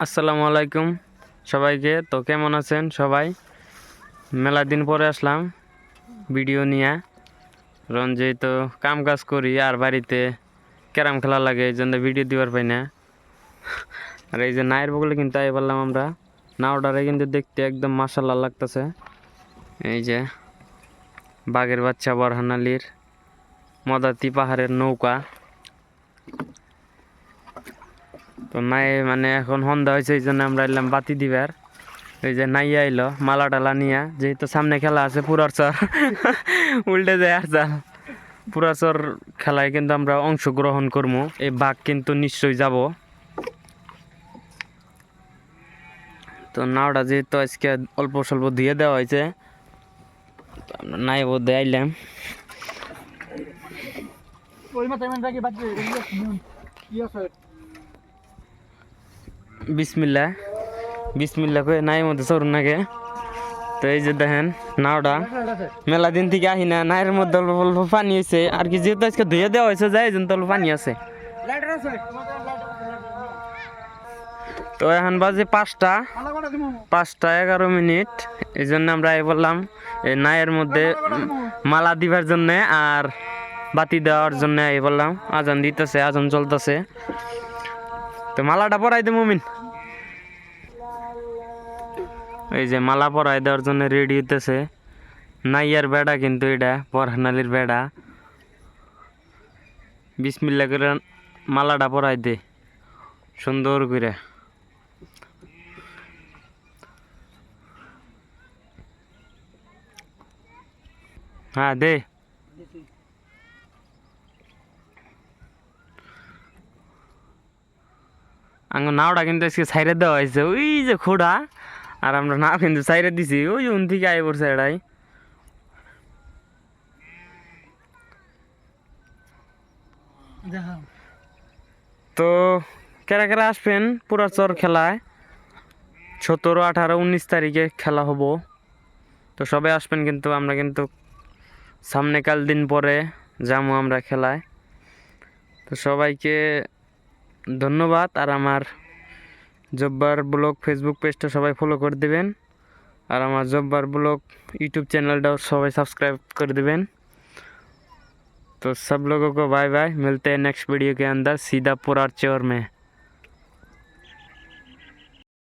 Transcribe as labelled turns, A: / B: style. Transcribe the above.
A: আসসালামু আলাইকুম সবাইকে। তো কেমন আছেন সবাই? মেলা দিন পরে আসলাম ভিডিও নিয়ে। রঞ্জিত তো কাম কাজ করি আর বাড়িতে ক্যারাম খেলা লাগে, এই জন্য ভিডিও দিবার পাই না। আর এই যে নায়ের বগলে কিন্তু আই বললাম আমরা, নাওটারে কিন্তু দেখতে একদম মাশাআল্লাহ লাগতেছে। এই যে বাঘের বাচ্চা বরহান আলীর মদাতি পাহাড়ের নৌকা। তো নাই মানে এখন সন্ধ্যা হয়েছে, এই জন্য আমরা এলাম বাতি দিবার। এই যে নাইয়া এলো মালা টালা নিয়া, যেহেতু সামনে খেলা আছে পুরার চর উল্টে যায় আর চাল পুরা চর খেলায় কিন্তু আমরা অংশগ্রহণ করবো। এই বাঘ কিন্তু নিশ্চয়ই যাব। তো নাওটা যেহেতু আজকে অল্প স্বল্প ধুয়ে দেওয়া হয়েছে, নাই বোধ আইলাম। বিসমিল্লা বিসমিল্লা কয়ে নাই মধ্যে চরুন নাগে। তো এই যে দেখেন নাওটা মেলা দিন থেকে আহি না, নাইয়ের মধ্যে অল্প অল্প পানি হয়েছে আর কি, যেহেতু আজকে ধুয়ে দেওয়া হয়েছে যাই যেন অল্প পানি আছে। তো এখন বাজে 5:11। এই জন্য আমরা বললাম এই নাইয়ের মধ্যে মালা দিবার জন্য আর বাতি দেওয়ার জন্য বললাম। আজান দিতেছে, আজান চলতেছে। তো মালাটা পরাই দে মুমিন। এই যে মালা পরাই দেওয়ার জন্য রেডি হইতেছে। নাইয়ার বেড়া কিন্তু এটা বরহানালির বেড়া। বিসমিল্লাহ করে মালাটা পরাই দে সুন্দর করে। হ্যাঁ দে। আঙ্গ নাওটা কিন্তু আজকে সাইরে দেওয়া হয়েছে, ওই যে খোড়া। আর আমরা নাও কিন্তু সাইরে দিছি, ওই যে উন থেকে আয় পড়ছে এটাই। তো কেরা কেরা আসবেন পুরা চর খেলায়? 17, 18, 19 তারিখে খেলা হবো। তো সবাই আসবেন কিন্তু, আমরা কিন্তু সামনে কাল দিন পরে যাবো আমরা খেলায়। তো সবাইকে ধন্যবাদ। আর আমার জব্বার ব্লগ ফেসবুক পেজটা সবাই ফলো করে দেবেন, আর আমার জব্বার ব্লগ यूट्यूब चैनलটাও সবাই सब्सक्राइब कर देवें। तो सब लोगों को बाय बाय, मिलते हैं नेक्स्ट वीडियो के अंदर सीधा पुरार चौर में।